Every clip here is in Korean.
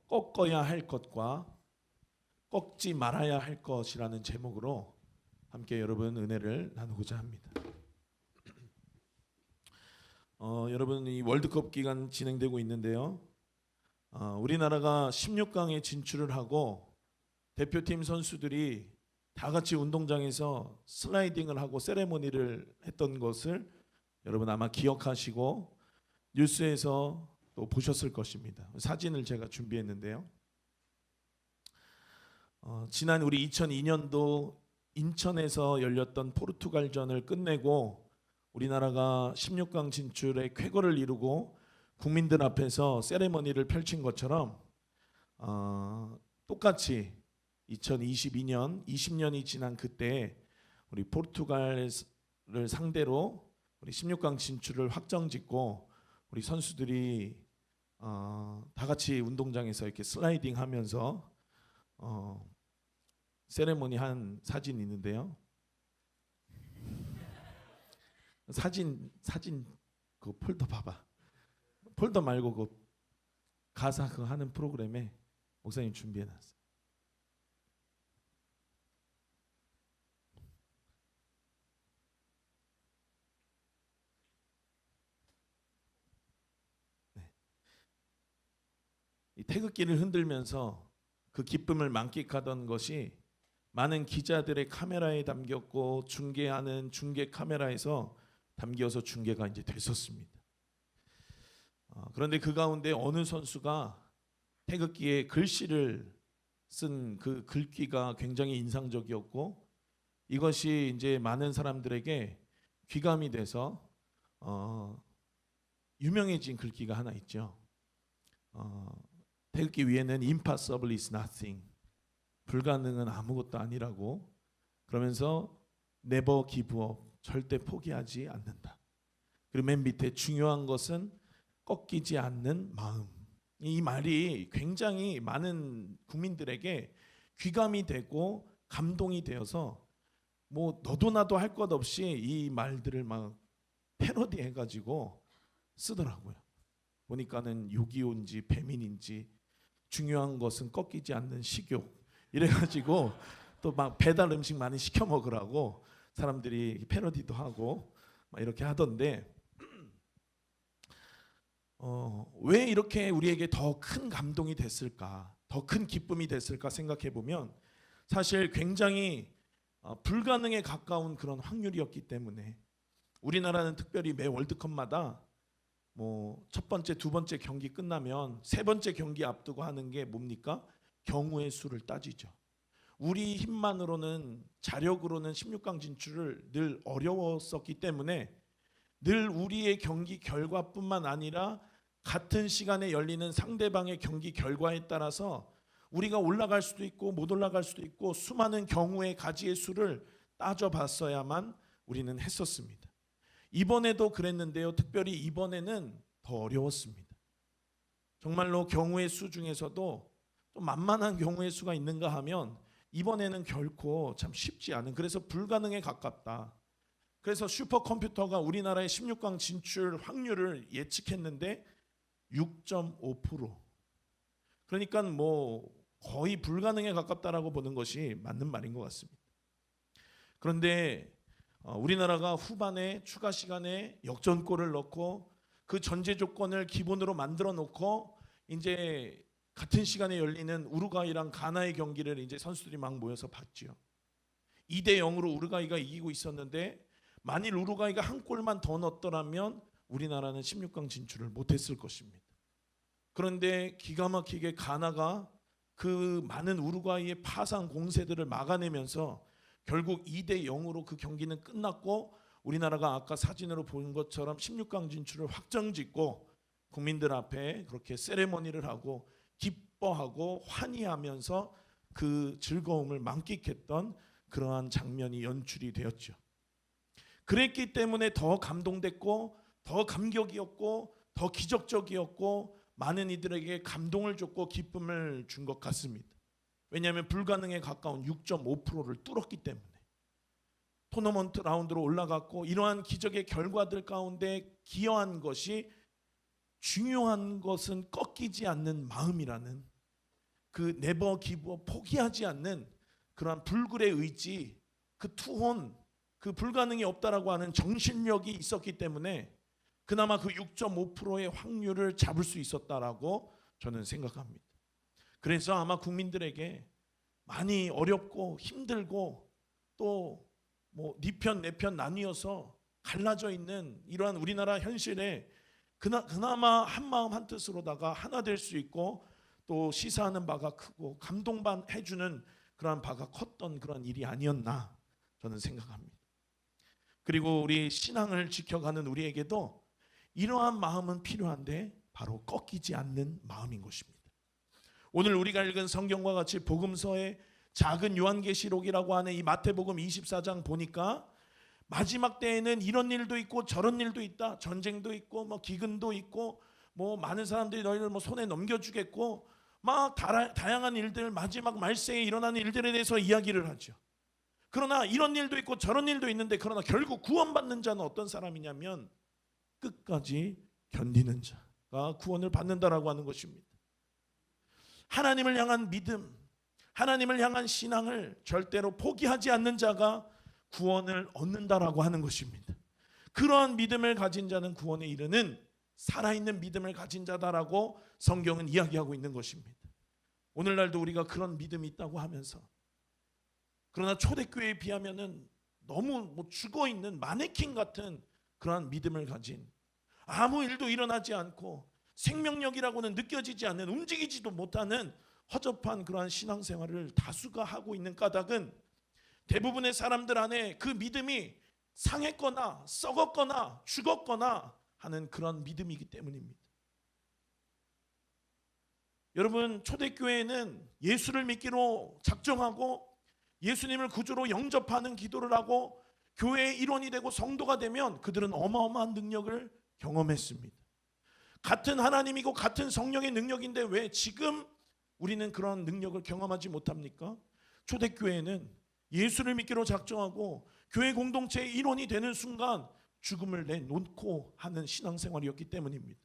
꺾어야 할 것과 꺾지 말아야 할 것이라는 제목으로 함께 여러분 은혜를 나누고자 합니다. 여러분 이 월드컵 기간 진행되고 있는데요. 우리나라가 16강에 진출을 하고 대표팀 선수들이 다 같이 운동장에서 슬라이딩을 하고 세레모니를 했던 것을 여러분 아마 기억하시고 뉴스에서 또 보셨을 것입니다. 사진을 제가 준비했는데요. 지난 우리 2002년도 인천에서 열렸던 포르투갈전을 끝내고 우리나라가 16강 진출의 쾌거를 이루고 국민들 앞에서 세레머니를 펼친 것처럼 똑같이 2022년 20년이 지난 그때 우리 포르투갈을 상대로 우리 16강 진출을 확정짓고 우리 선수들이 다 같이 운동장에서 이렇게 슬라이딩하면서 세레모니 한 사진이 있는데요. 사진 그 폴더 봐봐. 폴더 말고 그 가사 그 하는 프로그램에 목사님 준비해놨어요. 네. 이 태극기를 흔들면서 그 기쁨을 만끽하던 것이 많은 기자들의 카메라에 담겼고 중계하는 중계 카메라에서 담겨서 중계가 이제 됐었습니다. 그런데 그 가운데 어느 선수가 태극기에 글씨를 쓴 그 글귀가 굉장히 인상적이었고 이것이 이제 많은 사람들에게 귀감이 돼서 유명해진 글귀가 하나 있죠. 태극기 위에는 impossible is nothing, 불가능은 아무것도 아니라고, 그러면서 never give up, 절대 포기하지 않는다. 그리고 맨 밑에 중요한 것은 꺾이지 않는 마음. 이 말이 굉장히 많은 국민들에게 귀감이 되고 감동이 되어서 뭐 너도 나도 할 것 없이 이 말들을 막 패러디 해가지고 쓰더라고요. 보니까는 6.25인지 배민인지 중요한 것은 꺾이지 않는 식욕 이래가지고 또 막 배달 음식 많이 시켜 먹으라고 사람들이 패러디도 하고 막 이렇게 하던데 왜 이렇게 우리에게 더 큰 감동이 됐을까, 더 큰 기쁨이 됐을까 생각해 보면 사실 굉장히 불가능에 가까운 그런 확률이었기 때문에 우리나라는 특별히 매 월드컵마다 뭐 첫 번째, 두 번째 경기 끝나면 세 번째 경기 앞두고 하는 게 뭡니까? 경우의 수를 따지죠. 우리 힘만으로는 자력으로는 16강 진출을 늘 어려웠었기 때문에 늘 우리의 경기 결과뿐만 아니라 같은 시간에 열리는 상대방의 경기 결과에 따라서 우리가 올라갈 수도 있고 못 올라갈 수도 있고 수많은 경우의 가지의 수를 따져봤어야만 우리는 했었습니다. 이번에도 그랬는데요. 특별히 이번에는 더 어려웠습니다. 정말로 경우의 수 중에서도 좀 만만한 경우의 수가 있는가 하면 이번에는 결코 참 쉽지 않은, 그래서 불가능에 가깝다. 그래서 슈퍼컴퓨터가 우리나라의 16강 진출 확률을 예측했는데 6.5%. 그러니까 뭐 거의 불가능에 가깝다라고 보는 것이 맞는 말인 것 같습니다. 그런데 우리나라가 후반에 추가 시간에 역전골을 넣고 그 전제 조건을 기본으로 만들어 놓고 이제 같은 시간에 열리는 우루과이랑 가나의 경기를 이제 선수들이 막 모여서 봤죠. 2대 0으로 우루과이가 이기고 있었는데 만일 우루과이가 한 골만 더 넣었더라면 우리나라는 16강 진출을 못했을 것입니다. 그런데 기가 막히게 가나가 그 많은 우루과이의 파상 공세들을 막아내면서 결국 2대 0으로 그 경기는 끝났고 우리나라가 아까 사진으로 본 것처럼 16강 진출을 확정짓고 국민들 앞에 그렇게 세레머니를 하고 기뻐하고 환희하면서 그 즐거움을 만끽했던 그러한 장면이 연출이 되었죠. 그랬기 때문에 더 감동됐고 더 감격이었고 더 기적적이었고 많은 이들에게 감동을 줬고 기쁨을 준 것 같습니다. 왜냐하면 불가능에 가까운 6.5%를 뚫었기 때문에 토너먼트 라운드로 올라갔고 이러한 기적의 결과들 가운데 기여한 것이 중요한 것은 꺾이지 않는 마음이라는 그 네버 기브업, 포기하지 않는 그러한 불굴의 의지, 그 투혼, 그 불가능이 없다라고 하는 정신력이 있었기 때문에 그나마 그 6.5%의 확률을 잡을 수 있었다라고 저는 생각합니다. 그래서 아마 국민들에게 많이 어렵고 힘들고 또 뭐 네 편 내 편 나뉘어서 갈라져 있는 이러한 우리나라 현실에 그나마 한마음 한뜻으로다가 하나 될 수 있고 또 시사하는 바가 크고 감동해주는 그러한 바가 컸던 그런 일이 아니었나 저는 생각합니다. 그리고 우리 신앙을 지켜가는 우리에게도 이러한 마음은 필요한데 바로 꺾이지 않는 마음인 것입니다. 오늘 우리가 읽은 성경과 같이 복음서의 작은 요한계시록이라고 하는 이 마태복음 24장 보니까 마지막 때에는 이런 일도 있고 저런 일도 있다. 전쟁도 있고 뭐 기근도 있고 뭐 많은 사람들이 너희를 뭐 손에 넘겨주겠고 막 다양한 일들, 마지막 말세에 일어나는 일들에 대해서 이야기를 하죠. 그러나 이런 일도 있고 저런 일도 있는데 그러나 결국 구원받는 자는 어떤 사람이냐면 끝까지 견디는 자가 구원을 받는다라고 하는 것입니다. 하나님을 향한 믿음, 하나님을 향한 신앙을 절대로 포기하지 않는 자가 구원을 얻는다라고 하는 것입니다. 그러한 믿음을 가진 자는 구원에 이르는 살아있는 믿음을 가진 자다라고 성경은 이야기하고 있는 것입니다. 오늘날도 우리가 그런 믿음이 있다고 하면서 그러나 초대교회에 비하면은 너무 뭐 죽어있는 마네킹 같은 그러한 믿음을 가진 아무 일도 일어나지 않고 생명력이라고는 느껴지지 않는 움직이지도 못하는 허접한 그러한 신앙생활을 다수가 하고 있는 까닭은 대부분의 사람들 안에 그 믿음이 상했거나 썩었거나 죽었거나 하는 그런 믿음이기 때문입니다. 여러분, 초대교회는 예수를 믿기로 작정하고 예수님을 구주로 영접하는 기도를 하고 교회의 일원이 되고 성도가 되면 그들은 어마어마한 능력을 경험했습니다. 같은 하나님이고 같은 성령의 능력인데 왜 지금 우리는 그런 능력을 경험하지 못합니까? 초대교회는 예수를 믿기로 작정하고 교회 공동체의 일원이 되는 순간 죽음을 내놓고 하는 신앙생활이었기 때문입니다.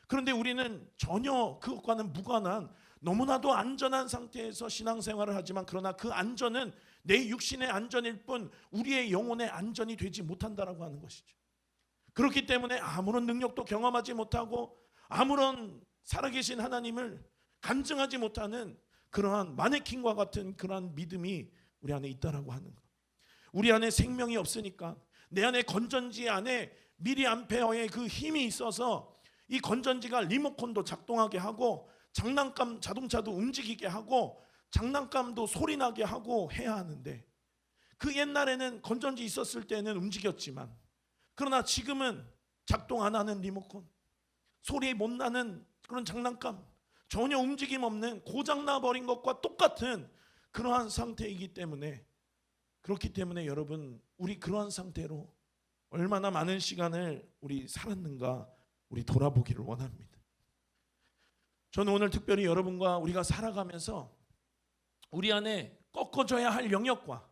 그런데 우리는 전혀 그것과는 무관한 너무나도 안전한 상태에서 신앙생활을 하지만 그러나 그 안전은 내 육신의 안전일 뿐 우리의 영혼의 안전이 되지 못한다라고 하는 것이죠. 그렇기 때문에 아무런 능력도 경험하지 못하고 아무런 살아계신 하나님을 간증하지 못하는 그러한 마네킹과 같은 그러한 믿음이 우리 안에 있다라고 하는 것. 우리 안에 생명이 없으니까 내 안에 건전지 안에 미리암페어의 그 힘이 있어서 이 건전지가 리모컨도 작동하게 하고 장난감 자동차도 움직이게 하고 장난감도 소리나게 하고 해야 하는데 그 옛날에는 건전지 있었을 때는 움직였지만 그러나 지금은 작동 안 하는 리모컨, 소리 못 나는 그런 장난감, 전혀 움직임 없는 고장나 버린 것과 똑같은 그러한 상태이기 때문에 그렇기 때문에 여러분 우리 그러한 상태로 얼마나 많은 시간을 우리 살았는가 우리 돌아보기를 원합니다. 저는 오늘 특별히 여러분과 우리가 살아가면서 우리 안에 꺾어져야 할 영역과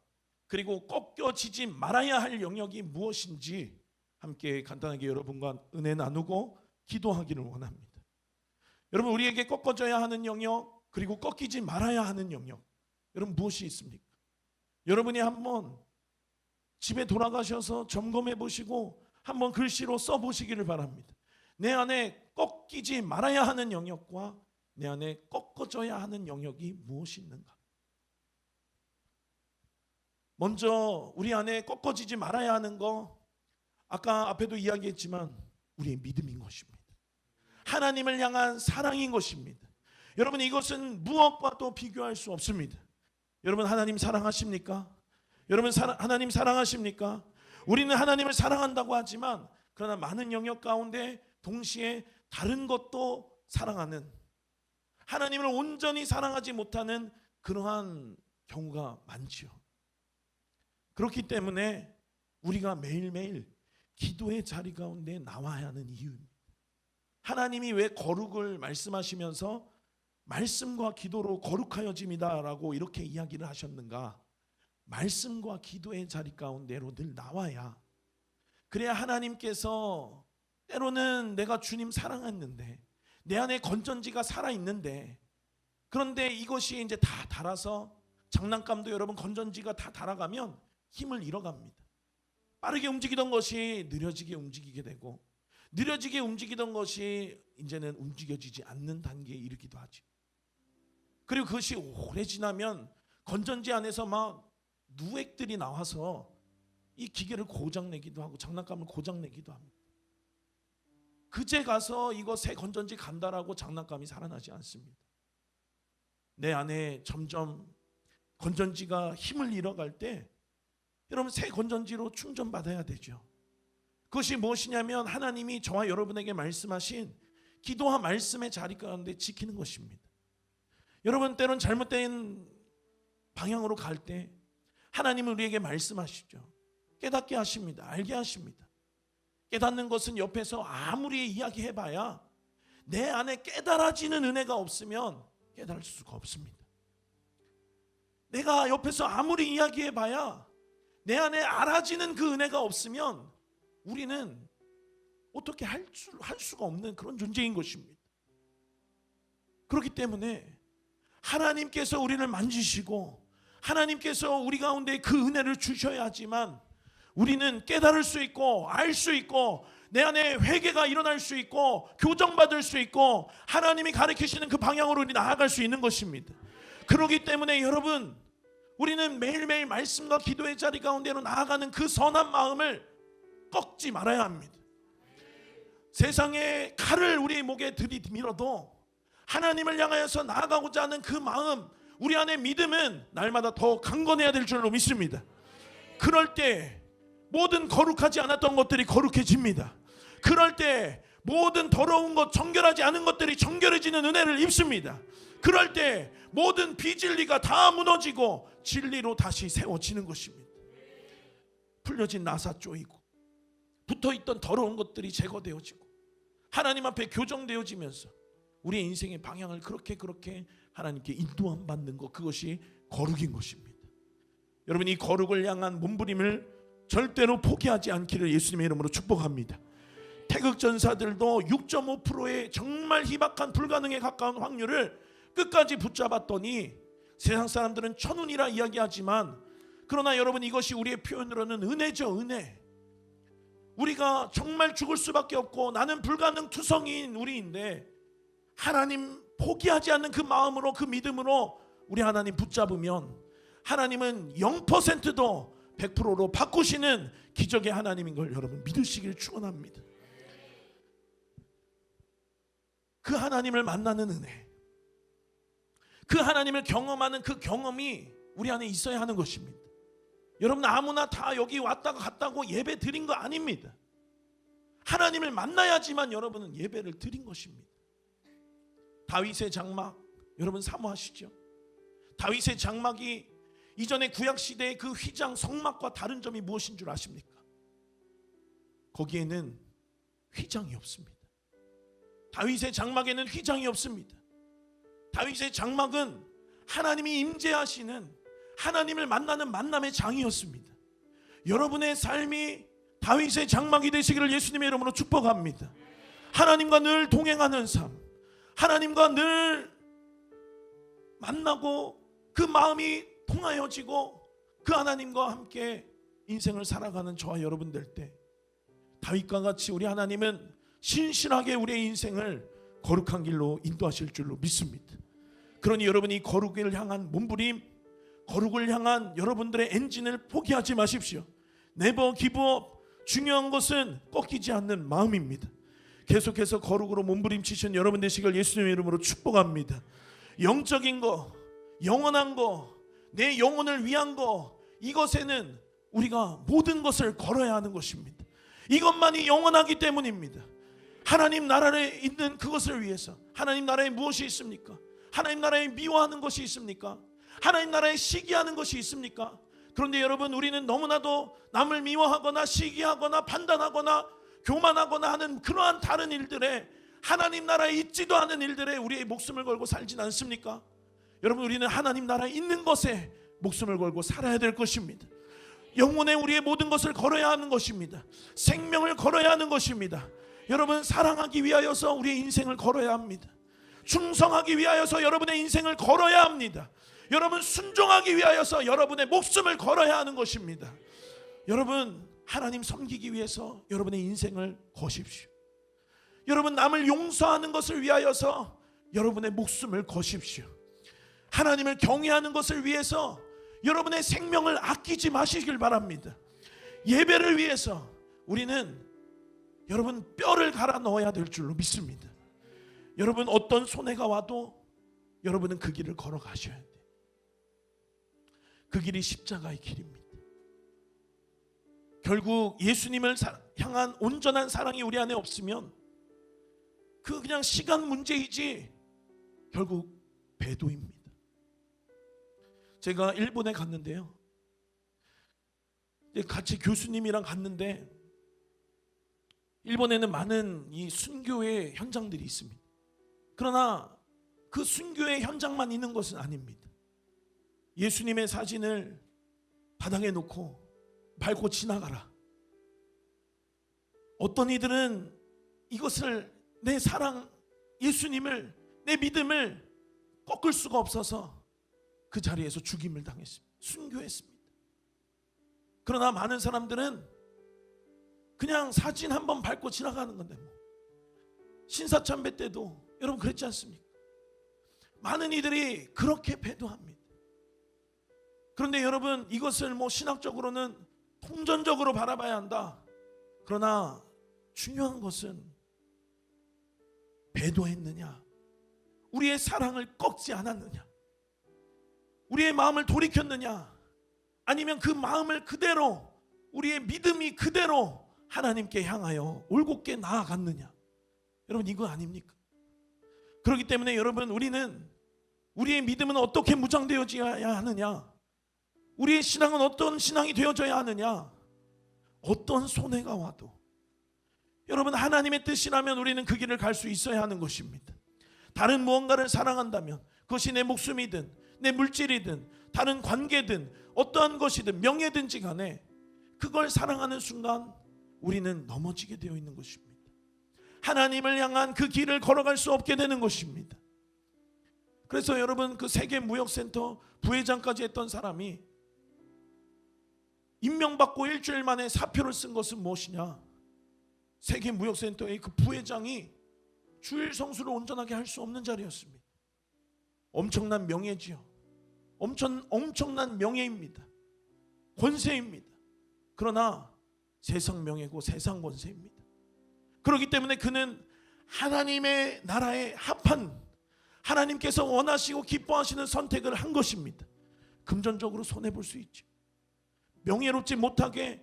그리고 꺾여지지 말아야 할 영역이 무엇인지 함께 간단하게 여러분과 은혜 나누고 기도하기를 원합니다. 여러분 우리에게 꺾어져야 하는 영역 그리고 꺾이지 말아야 하는 영역 여러분 무엇이 있습니까? 여러분이 한번 집에 돌아가셔서 점검해 보시고 한번 글씨로 써 보시기를 바랍니다. 내 안에 꺾이지 말아야 하는 영역과 내 안에 꺾어져야 하는 영역이 무엇이 있는가? 먼저 우리 안에 꺾어지지 말아야 하는 거 아까 앞에도 이야기했지만 우리의 믿음인 것입니다. 하나님을 향한 사랑인 것입니다. 여러분 이것은 무엇과도 비교할 수 없습니다. 여러분 하나님 사랑하십니까? 여러분 하나님 사랑하십니까? 우리는 하나님을 사랑한다고 하지만 그러나 많은 영역 가운데 동시에 다른 것도 사랑하는 하나님을 온전히 사랑하지 못하는 그러한 경우가 많지요. 그렇기 때문에 우리가 매일매일 기도의 자리 가운데 나와야 하는 이유입니다. 하나님이 왜 거룩을 말씀하시면서 말씀과 기도로 거룩하여짐이다라고 이렇게 이야기를 하셨는가? 말씀과 기도의 자리 가운데로 늘 나와야 그래야 하나님께서 때로는 내가 주님 사랑했는데 내 안에 건전지가 살아있는데 그런데 이것이 이제 다 닳아서 장난감도 여러분 건전지가 다 닳아가면 힘을 잃어갑니다. 빠르게 움직이던 것이 느려지게 움직이게 되고 느려지게 움직이던 것이 이제는 움직여지지 않는 단계에 이르기도 하죠. 그리고 그것이 오래 지나면 건전지 안에서 막 누액들이 나와서 이 기계를 고장내기도 하고 장난감을 고장내기도 합니다. 그제 가서 이거 새 건전지 간다라고 장난감이 살아나지 않습니다. 내 안에 점점 건전지가 힘을 잃어갈 때 여러분 새 건전지로 충전받아야 되죠. 그것이 무엇이냐면 하나님이 저와 여러분에게 말씀하신 기도와 말씀의 자리 가운데 지키는 것입니다. 여러분 때론 잘못된 방향으로 갈 때 하나님은 우리에게 말씀하시죠. 깨닫게 하십니다. 알게 하십니다. 깨닫는 것은 옆에서 아무리 이야기해봐야 내 안에 깨달아지는 은혜가 없으면 깨달을 수가 없습니다. 내가 옆에서 아무리 이야기해봐야 내 안에 알아지는 그 은혜가 없으면 우리는 어떻게 할 수가 없는 그런 존재인 것입니다. 그렇기 때문에 하나님께서 우리를 만지시고 하나님께서 우리 가운데 그 은혜를 주셔야지만 우리는 깨달을 수 있고 알 수 있고 내 안에 회개가 일어날 수 있고 교정받을 수 있고 하나님이 가르치시는 그 방향으로 우리 나아갈 수 있는 것입니다. 그렇기 때문에 여러분 우리는 매일매일 말씀과 기도의 자리 가운데로 나아가는 그 선한 마음을 꺾지 말아야 합니다. 세상의 칼을 우리 목에 들이밀어도 하나님을 향하여서 나아가고자 하는 그 마음, 우리 안에 믿음은 날마다 더 강건해야 될 줄로 믿습니다. 그럴 때 모든 거룩하지 않았던 것들이 거룩해집니다. 그럴 때 모든 더러운 것, 정결하지 않은 것들이 정결해지는 은혜를 입습니다. 그럴 때 모든 비진리가 다 무너지고 진리로 다시 세워지는 것입니다. 풀려진 나사 쪼이고 붙어있던 더러운 것들이 제거되어지고 하나님 앞에 교정되어지면서 우리의 인생의 방향을 그렇게 하나님께 인도함 받는 것, 그것이 거룩인 것입니다. 여러분 이 거룩을 향한 몸부림을 절대로 포기하지 않기를 예수님의 이름으로 축복합니다. 태극전사들도 6.5%의 정말 희박한 불가능에 가까운 확률을 끝까지 붙잡았더니 세상 사람들은 천운이라 이야기하지만 그러나 여러분 이것이 우리의 표현으로는 은혜죠. 은혜. 우리가 정말 죽을 수밖에 없고 나는 불가능 투성이인 우리인데 하나님 포기하지 않는 그 마음으로 그 믿음으로 우리 하나님 붙잡으면 하나님은 0%도 100%로 바꾸시는 기적의 하나님인 걸 여러분 믿으시길 축원합니다. 그 하나님을 만나는 은혜, 그 하나님을 경험하는 그 경험이 우리 안에 있어야 하는 것입니다. 여러분 아무나 다 여기 왔다가 갔다고 예배 드린 거 아닙니다. 하나님을 만나야지만 여러분은 예배를 드린 것입니다. 다윗의 장막 여러분 사모하시죠? 다윗의 장막이 이전의 구약시대의 그 휘장 성막과 다른 점이 무엇인 줄 아십니까? 거기에는 휘장이 없습니다. 다윗의 장막에는 휘장이 없습니다. 다윗의 장막은 하나님이 임재하시는 하나님을 만나는 만남의 장이었습니다. 여러분의 삶이 다윗의 장막이 되시기를 예수님의 이름으로 축복합니다. 하나님과 늘 동행하는 삶, 하나님과 늘 만나고 그 마음이 통하여지고 그 하나님과 함께 인생을 살아가는 저와 여러분 될 때 다윗과 같이 우리 하나님은 신실하게 우리의 인생을 거룩한 길로 인도하실 줄로 믿습니다. 그러니 여러분이 거룩을 향한 몸부림, 거룩을 향한 여러분들의 엔진을 포기하지 마십시오. 네버 기브업. 중요한 것은 꺾이지 않는 마음입니다. 계속해서 거룩으로 몸부림치신 여러분 되시길 예수님의 이름으로 축복합니다. 영적인 거, 영원한 거, 내 영혼을 위한 거, 이것에는 우리가 모든 것을 걸어야 하는 것입니다. 이것만이 영원하기 때문입니다. 하나님 나라에 있는 그것을 위해서 하나님 나라에 무엇이 있습니까? 하나님 나라에 미워하는 것이 있습니까? 하나님 나라에 시기하는 것이 있습니까? 그런데 여러분 우리는 너무나도 남을 미워하거나 시기하거나 판단하거나 교만하거나 하는 그러한 다른 일들에 하나님 나라에 있지도 않은 일들에 우리의 목숨을 걸고 살진 않습니까? 여러분 우리는 하나님 나라에 있는 것에 목숨을 걸고 살아야 될 것입니다. 영혼에 우리의 모든 것을 걸어야 하는 것입니다. 생명을 걸어야 하는 것입니다. 여러분 사랑하기 위하여서 우리의 인생을 걸어야 합니다. 충성하기 위하여서 여러분의 인생을 걸어야 합니다. 여러분 순종하기 위하여서 여러분의 목숨을 걸어야 하는 것입니다. 여러분 하나님 섬기기 위해서 여러분의 인생을 거십시오. 여러분 남을 용서하는 것을 위하여서 여러분의 목숨을 거십시오. 하나님을 경외하는 것을 위해서 여러분의 생명을 아끼지 마시길 바랍니다. 예배를 위해서 우리는 여러분 뼈를 갈아 넣어야 될 줄로 믿습니다. 여러분 어떤 손해가 와도 여러분은 그 길을 걸어가셔야 돼요. 그 길이 십자가의 길입니다. 결국 예수님을 향한 온전한 사랑이 우리 안에 없으면 그 그냥 시간 문제이지 결국 배도입니다. 제가 일본에 갔는데요, 같이 교수님이랑 갔는데 일본에는 많은 이 순교의 현장들이 있습니다. 그러나 그 순교의 현장만 있는 것은 아닙니다. 예수님의 사진을 바닥에 놓고 밟고 지나가라. 어떤 이들은 이것을 내 사랑 예수님을, 내 믿음을 꺾을 수가 없어서 그 자리에서 죽임을 당했습니다. 순교했습니다. 그러나 많은 사람들은 그냥 사진 한번 밟고 지나가는 건데 뭐. 신사참배 때도 여러분 그랬지 않습니까? 많은 이들이 그렇게 배도합니다. 그런데 여러분 이것을 뭐 신학적으로는 통전적으로 바라봐야 한다. 그러나 중요한 것은 배도했느냐, 우리의 사랑을 꺾지 않았느냐, 우리의 마음을 돌이켰느냐, 아니면 그 마음을 그대로, 우리의 믿음이 그대로 하나님께 향하여 올곧게 나아갔느냐. 여러분 이거 아닙니까? 그렇기 때문에 여러분 우리의 믿음은 어떻게 무장되어져야 하느냐, 우리의 신앙은 어떤 신앙이 되어져야 하느냐. 어떤 손해가 와도 여러분 하나님의 뜻이라면 우리는 그 길을 갈 수 있어야 하는 것입니다. 다른 무언가를 사랑한다면 그것이 내 목숨이든 내 물질이든 다른 관계든 어떠한 것이든 명예든지 간에 그걸 사랑하는 순간 우리는 넘어지게 되어 있는 것입니다. 하나님을 향한 그 길을 걸어갈 수 없게 되는 것입니다. 그래서 여러분 그 세계무역센터 부회장까지 했던 사람이 임명받고 일주일 만에 사표를 쓴 것은 무엇이냐? 세계무역센터의 그 부회장이 주일 성수를 온전하게 할 수 없는 자리였습니다. 엄청난 명예지요. 엄청난 명예입니다. 권세입니다. 그러나 세상 명예고 세상 권세입니다. 그렇기 때문에 그는 하나님의 나라에 합한, 하나님께서 원하시고 기뻐하시는 선택을 한 것입니다. 금전적으로 손해볼 수 있죠. 명예롭지 못하게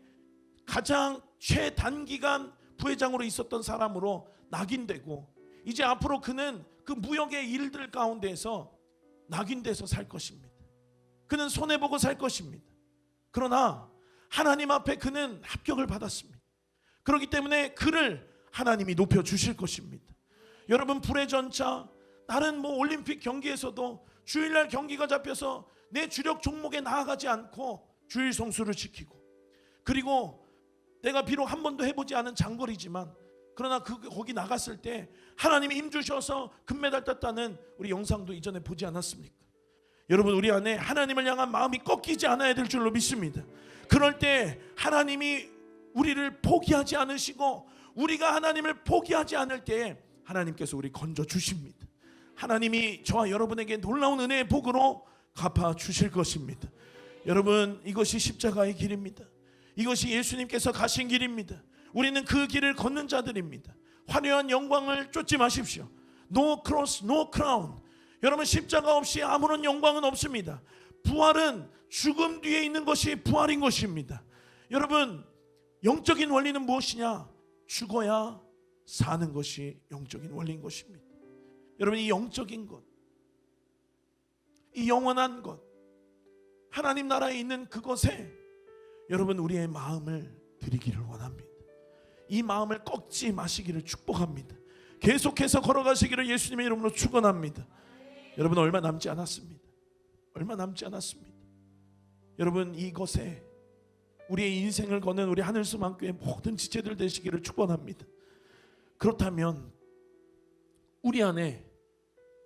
가장 최단기간 부회장으로 있었던 사람으로 낙인되고, 이제 앞으로 그는 그 무역의 일들 가운데서 낙인돼서 살 것입니다. 그는 손해보고 살 것입니다. 그러나 하나님 앞에 그는 합격을 받았습니다. 그렇기 때문에 그를 하나님이 높여주실 것입니다. 여러분 불의 전차, 다른 올림픽 경기에서도 주일날 경기가 잡혀서 내 주력 종목에 나아가지 않고 주일 성수를 지키고, 그리고 내가 비록 한 번도 해보지 않은 장거리지만 그러나 거기 나갔을 때 하나님이 힘주셔서 금메달 땄다는 우리 영상도 이전에 보지 않았습니까? 여러분 우리 안에 하나님을 향한 마음이 꺾이지 않아야 될 줄로 믿습니다. 그럴 때 하나님이 우리를 포기하지 않으시고 우리가 하나님을 포기하지 않을 때 하나님께서 우리 건져주십니다. 하나님이 저와 여러분에게 놀라운 은혜의 복으로 갚아주실 것입니다. 여러분 이것이 십자가의 길입니다. 이것이 예수님께서 가신 길입니다. 우리는 그 길을 걷는 자들입니다. 화려한 영광을 쫓지 마십시오. No cross, no crown. 여러분 십자가 없이 아무런 영광은 없습니다. 부활은 죽음 뒤에 있는 것이 부활인 것입니다. 여러분 영적인 원리는 무엇이냐? 죽어야 사는 것이 영적인 원리인 것입니다. 여러분 이 영적인 것, 이 영원한 것, 하나님 나라에 있는 그것에 여러분 우리의 마음을 드리기를 원합니다. 이 마음을 꺾지 마시기를 축복합니다. 계속해서 걸어가시기를 예수님의 이름으로 축원합니다. 여러분 얼마 남지 않았습니다. 얼마 남지 않았습니다. 여러분 이것에 우리의 인생을 거는 우리 하늘수만교회 모든 지체들 되시기를 축원합니다. 그렇다면 우리 안에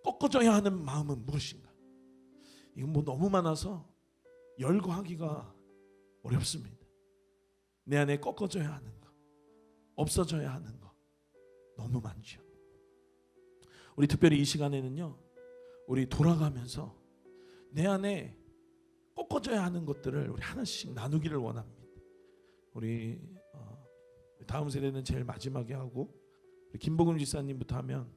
꺾어져야 하는 마음은 무엇인가? 이건 뭐 너무 많아서 열거하기가 어렵습니다. 내 안에 꺾어져야 하는 거, 없어져야 하는 거 너무 많죠. 우리 특별히 이 시간에는요, 우리 돌아가면서 내 안에 꺾어져야 하는 것들을 우리 하나씩 나누기를 원합니다. 우리 다음 세대는 제일 마지막에 하고, 우리 김복음 지사님부터 하면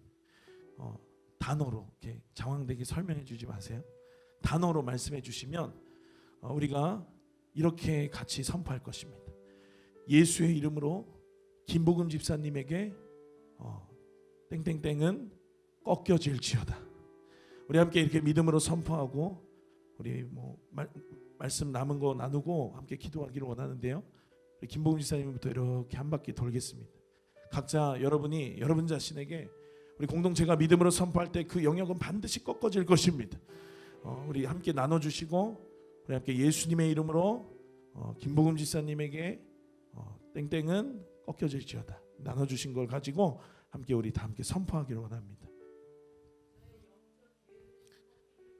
단어로 이렇게 장황되게 설명해 주지 마세요. 단어로 말씀해 주시면 우리가 이렇게 같이 선포할 것입니다. 예수의 이름으로 김복음 집사님에게 땡땡땡은 꺾여질지어다. 우리 함께 이렇게 믿음으로 선포하고 우리 말씀 남은 거 나누고 함께 기도하기를 원하는데요. 우리 김복음 집사님부터 이렇게 한 바퀴 돌겠습니다. 각자 여러분이 여러분 자신에게 우리 공동체가 믿음으로 선포할 때 그 영역은 반드시 꺾어질 것입니다. 우리 함께 나눠주시고 우리 함께 예수님의 이름으로 김복음 집사님에게 땡땡은 꺾여질지어다 나눠주신 걸 가지고 함께 우리 다 함께 선포하기를 원합니다.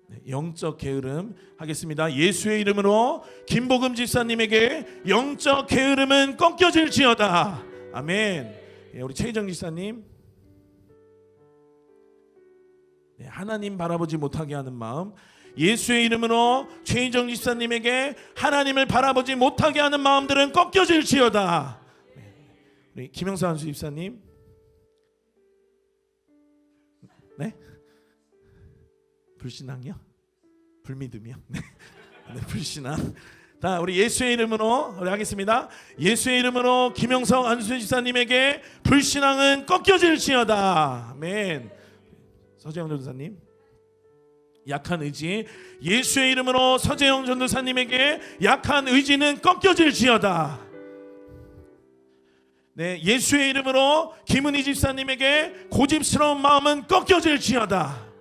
네, 영적 게으름 하겠습니다. 예수의 이름으로 김복음 집사님에게 영적 게으름은 꺾여질지어다. 아멘. 네, 우리 최희정 집사님, 네, 하나님 바라보지 못하게 하는 마음, 예수의 이름으로 최희정 집사님에게 하나님을 바라보지 못하게 하는 마음들은 꺾여질지어다. 네, 우리 김영사 한수 집사님, 네? 불신앙이요? 불믿음이요? 네. 네, 불신앙. 자, 우리 예수의 이름으로 우리 하겠습니다. 예수의 이름으로 김영성 안수 집사님에게 불신앙은 꺾여질지어다. 아멘. 서재영 전도사님, 약한 의지, 예수의 이름으로 서재영 전도사님에게 약한 의지는 꺾여질지어다. 네, 예수의 이름으로 김은희 집사님에게 고집스러운 마음은 꺾여질지어다.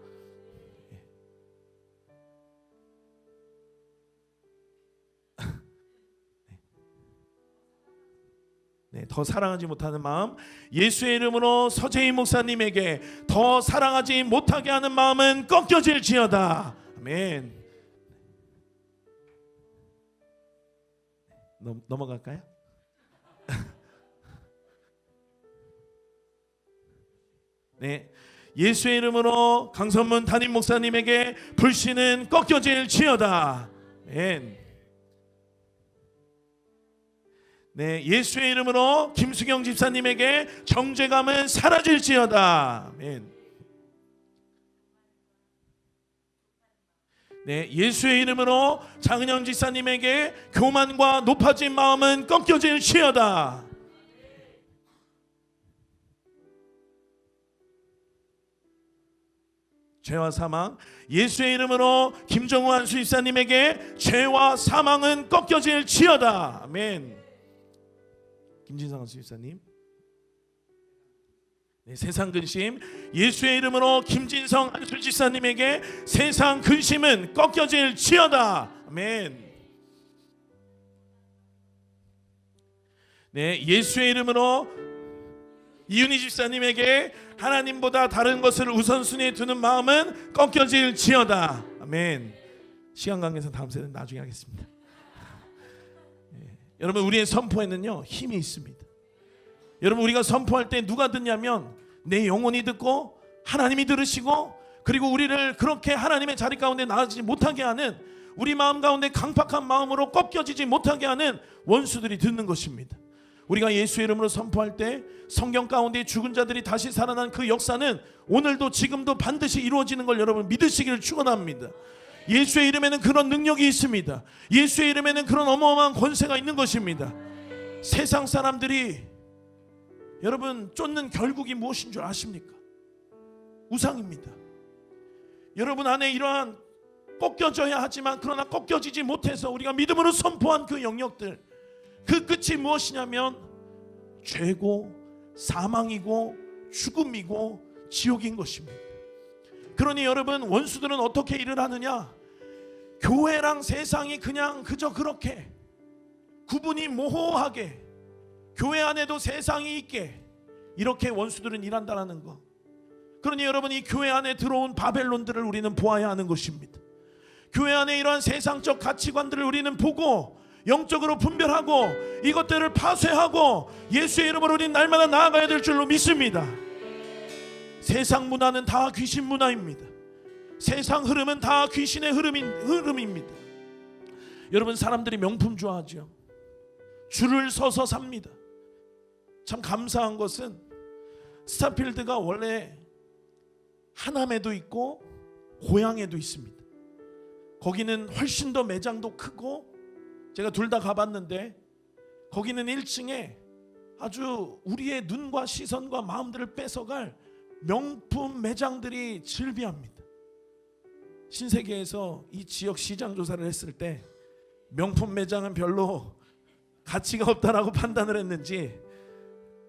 네, 더 사랑하지 못하는 마음, 예수의 이름으로 서재희 목사님에게 더 사랑하지 못하게 하는 마음은 꺾여질지어다. 아멘. 넘어갈까요? 네, 예수의 이름으로 강선문 담임 목사님에게 불신은 꺾여질지어다. 아멘. 네, 예수의 이름으로 김수경 집사님에게 정죄감은 사라질지어다. 아멘. 네, 예수의 이름으로 장은영 집사님에게 교만과 높아진 마음은 꺾여질지어다. 죄와 사망, 예수의 이름으로 김정우 한수 집사님에게 죄와 사망은 꺾여질지어다. 아멘. 김진상 집사님, 네, 세상 근심, 예수의 이름으로 김진성 안수 집사님에게 세상 근심은 꺾여질지어다. 아멘. 네, 예수의 이름으로 이윤희 집사님에게 하나님보다 다른 것을 우선순위에 두는 마음은 꺾여질지어다. 아멘. 시간 관계에서 다음 세대는 나중에 하겠습니다. 여러분, 우리의 선포에는요 힘이 있습니다. 여러분, 우리가 선포할 때 누가 듣냐면 내 영혼이 듣고 하나님이 들으시고, 그리고 우리를 그렇게 하나님의 자리 가운데 나아지지 못하게 하는, 우리 마음 가운데 강팍한 마음으로 꺾여지지 못하게 하는 원수들이 듣는 것입니다. 우리가 예수의 이름으로 선포할 때 성경 가운데 죽은 자들이 다시 살아난 그 역사는 오늘도 지금도 반드시 이루어지는 걸 여러분 믿으시기를 축원합니다. 예수의 이름에는 그런 능력이 있습니다. 예수의 이름에는 그런 어마어마한 권세가 있는 것입니다. 세상 사람들이 여러분 쫓는 결국이 무엇인 줄 아십니까? 우상입니다. 여러분 안에 이러한 꺾여져야 하지만 그러나 꺾여지지 못해서 우리가 믿음으로 선포한 그 영역들, 그 끝이 무엇이냐면 죄고 사망이고 죽음이고 지옥인 것입니다. 그러니 여러분, 원수들은 어떻게 일을 하느냐? 교회랑 세상이 그냥 그저 그렇게 구분이 모호하게, 교회 안에도 세상이 있게, 이렇게 원수들은 일한다라는 거. 그러니 여러분, 이 교회 안에 들어온 바벨론들을 우리는 보아야 하는 것입니다. 교회 안에 이러한 세상적 가치관들을 우리는 보고 영적으로 분별하고 이것들을 파쇄하고 예수의 이름으로 우리는 날마다 나아가야 될 줄로 믿습니다. 세상 문화는 다 귀신 문화입니다. 세상 흐름은 다 귀신의 흐름입니다. 여러분, 사람들이 명품 좋아하죠. 줄을 서서 삽니다. 참 감사한 것은 스타필드가 원래 하남에도 있고 고양에도 있습니다. 거기는 훨씬 더 매장도 크고, 제가 둘 다 가봤는데 거기는 1층에 아주 우리의 눈과 시선과 마음들을 뺏어갈 명품 매장들이 즐비합니다. 신세계에서 이 지역 시장 조사를 했을 때 명품 매장은 별로 가치가 없다라고 판단을 했는지,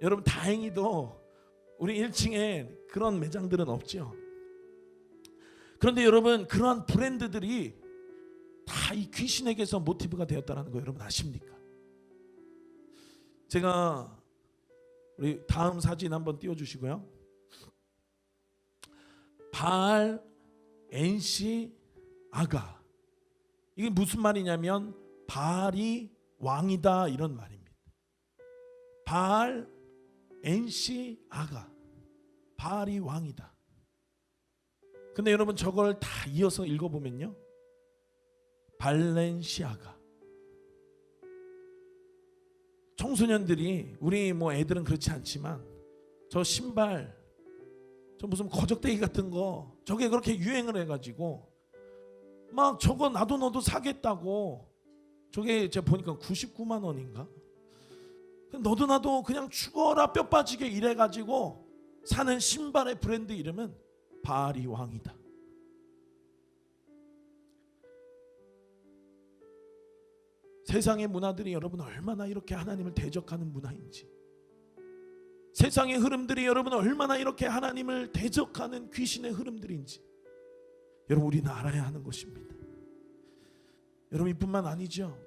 여러분 다행히도 우리 1층에 그런 매장들은 없죠. 그런데 여러분, 그러한 브랜드들이 다 이 귀신에게서 모티브가 되었다는 거 여러분 아십니까? 제가 우리 다음 사진 한번 띄워주시고요. 바알 엔시 아가, 이게 무슨 말이냐면 바알이 왕이다 이런 말입니다. 바알 엔시 아가, 바알이 왕이다. 근데 여러분, 저걸 다 이어서 읽어보면요, 발렌시아가. 청소년들이, 우리 뭐 애들은 그렇지 않지만 저 신발, 저 무슨 거적대기 같은 거, 저게 그렇게 유행을 해가지고 막 저거 나도 너도 사겠다고, 저게 제가 보니까 99만 원인가? 너도 나도 그냥 죽어라 뼈 빠지게 이래가지고 사는 신발의 브랜드 이름은 바알이 왕이다. 세상의 문화들이 여러분 얼마나 이렇게 하나님을 대적하는 문화인지, 세상의 흐름들이 여러분 얼마나 이렇게 하나님을 대적하는 귀신의 흐름들인지 여러분 우리는 알아야 하는 것입니다. 여러분, 이뿐만 아니죠.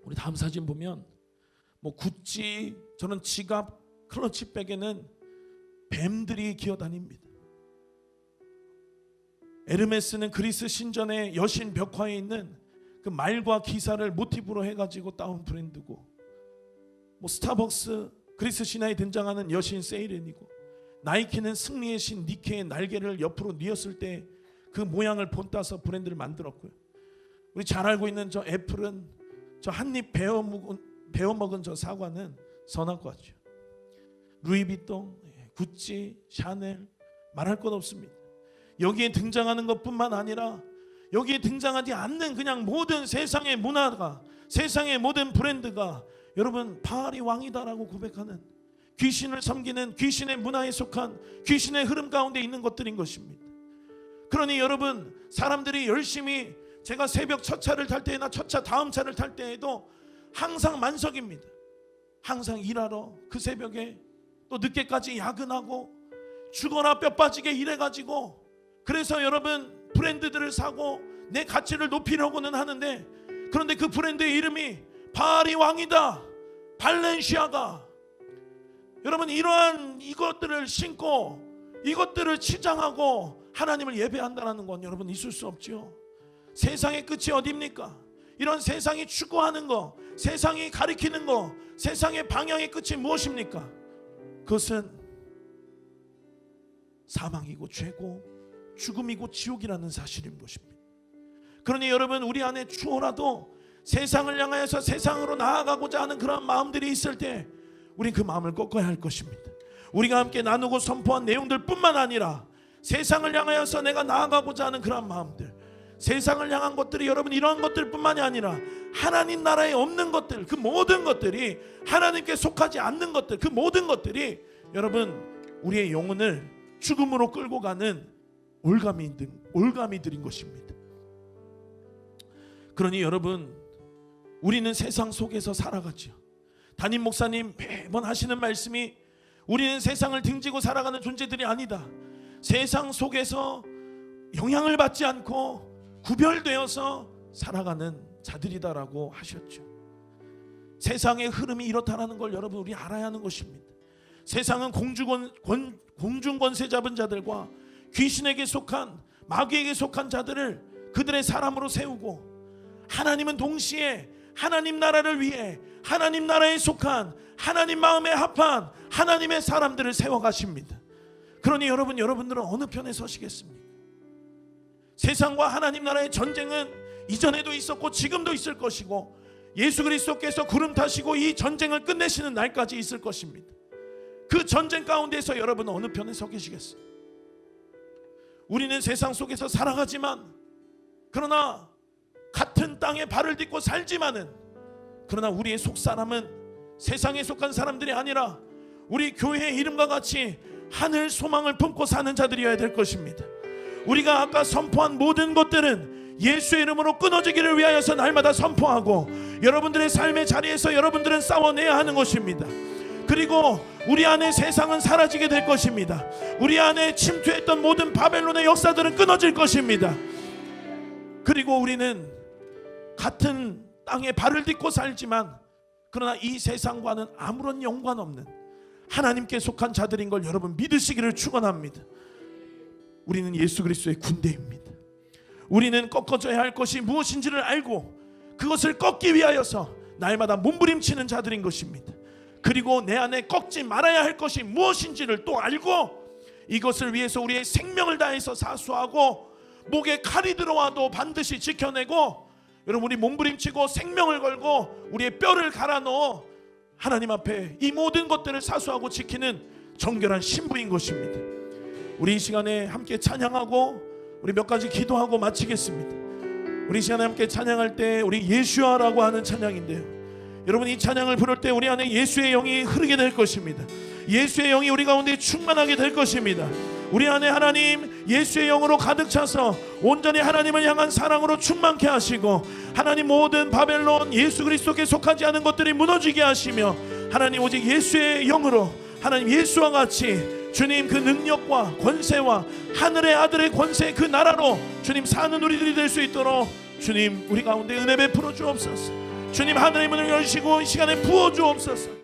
우리 다음 사진 보면 뭐 구찌, 저는 지갑, 클러치백에는 뱀들이 기어다닙니다. 에르메스는 그리스 신전의 여신 벽화에 있는 그 말과 기사를 모티브로 해가지고 따온 브랜드고, 뭐 스타벅스, 그리스 신화에 등장하는 여신 세이렌이고, 나이키는 승리의 신 니케의 날개를 옆으로 뉘었을 때 그 모양을 본따서 브랜드를 만들었고요. 우리 잘 알고 있는 저 애플은 저 한입 베어먹은 저 사과는 선악과죠. 루이비통, 구찌, 샤넬, 말할 것 없습니다. 여기에 등장하는 것뿐만 아니라 여기에 등장하지 않는 그냥 모든 세상의 문화가, 세상의 모든 브랜드가 여러분 바알이 왕이다라고 고백하는, 귀신을 섬기는 귀신의 문화에 속한 귀신의 흐름 가운데 있는 것들인 것입니다. 그러니 여러분, 사람들이 열심히, 제가 새벽 첫 차를 탈 때나 첫 차 다음 차를 탈 때에도 항상 만석입니다. 항상 일하러 그 새벽에 또 늦게까지 야근하고 죽어라 뼈 빠지게 일해가지고, 그래서 여러분 브랜드들을 사고 내 가치를 높이려고는 하는데, 그런데 그 브랜드의 이름이 바알이 왕이다, 발렌시아가. 여러분, 이러한 이것들을 신고 이것들을 치장하고 하나님을 예배한다는 건 여러분 있을 수 없죠. 세상의 끝이 어디입니까? 이런 세상이 추구하는 거, 세상이 가리키는 거, 세상의 방향의 끝이 무엇입니까? 그것은 사망이고 죄고 죽음이고 지옥이라는 사실인 것입니다. 그러니 여러분, 우리 안에 추호라도 세상을 향하여서 세상으로 나아가고자 하는 그런 마음들이 있을 때 우린 그 마음을 꺾어야 할 것입니다. 우리가 함께 나누고 선포한 내용들 뿐만 아니라 세상을 향하여서 내가 나아가고자 하는 그런 마음들, 세상을 향한 것들이 여러분 이러한 것들 뿐만이 아니라 하나님 나라에 없는 것들, 그 모든 것들이, 하나님께 속하지 않는 것들, 그 모든 것들이 여러분 우리의 영혼을 죽음으로 끌고 가는 올가미들인 것입니다. 그러니 여러분, 우리는 세상 속에서 살아가죠. 담임 목사님 매번 하시는 말씀이 우리는 세상을 등지고 살아가는 존재들이 아니다. 세상 속에서 영향을 받지 않고 구별되어서 살아가는 자들이다라고 하셨죠. 세상의 흐름이 이렇다라는 걸 여러분 우리 알아야 하는 것입니다. 세상은 공중 권세 잡은 자들과 귀신에게 속한 마귀에게 속한 자들을 그들의 사람으로 세우고, 하나님은 동시에 하나님 나라를 위해 하나님 나라에 속한 하나님 마음에 합한 하나님의 사람들을 세워가십니다. 그러니 여러분들은 어느 편에 서시겠습니까? 세상과 하나님 나라의 전쟁은 이전에도 있었고 지금도 있을 것이고, 예수 그리스도께서 구름 타시고 이 전쟁을 끝내시는 날까지 있을 것입니다. 그 전쟁 가운데서 여러분은 어느 편에 서 계시겠어요? 우리는 세상 속에서 살아가지만, 그러나 같은 땅에 발을 딛고 살지만은, 그러나 우리의 속사람은 세상에 속한 사람들이 아니라 우리 교회의 이름과 같이 하늘 소망을 품고 사는 자들이어야 될 것입니다. 우리가 아까 선포한 모든 것들은 예수의 이름으로 끊어지기를 위하여서 날마다 선포하고, 여러분들의 삶의 자리에서 여러분들은 싸워내야 하는 것입니다. 그리고 우리 안에 세상은 사라지게 될 것입니다. 우리 안에 침투했던 모든 바벨론의 역사들은 끊어질 것입니다. 그리고 우리는 같은 땅에 발을 딛고 살지만, 그러나 이 세상과는 아무런 연관없는 하나님께 속한 자들인 걸 여러분 믿으시기를 축원합니다. 우리는 예수 그리스도의 군대입니다. 우리는 꺾어져야 할 것이 무엇인지를 알고 그것을 꺾기 위하여서 날마다 몸부림치는 자들인 것입니다. 그리고 내 안에 꺾지 말아야 할 것이 무엇인지를 또 알고 이것을 위해서 우리의 생명을 다해서 사수하고, 목에 칼이 들어와도 반드시 지켜내고, 여러분 우리 몸부림치고 생명을 걸고 우리의 뼈를 갈아 넣어 하나님 앞에 이 모든 것들을 사수하고 지키는 정결한 신부인 것입니다. 우리 이 시간에 함께 찬양하고 우리 몇 가지 기도하고 마치겠습니다. 우리 이 시간에 함께 찬양할 때 우리 예수야라고 하는 찬양인데요, 여러분 이 찬양을 부를 때 우리 안에 예수의 영이 흐르게 될 것입니다. 예수의 영이 우리 가운데 충만하게 될 것입니다. 우리 안에 하나님 예수의 영으로 가득 차서 온전히 하나님을 향한 사랑으로 충만케 하시고, 하나님 모든 바벨론 예수 그리스도께 속하지 않은 것들이 무너지게 하시며, 하나님 오직 예수의 영으로 하나님 예수와 같이 주님 그 능력과 권세와 하늘의 아들의 권세, 그 나라로 주님 사는 우리들이 될 수 있도록 주님 우리 가운데 은혜 베풀어 주옵소서. 주님 하늘의 문을 여시고 이 시간에 부어 주옵소서.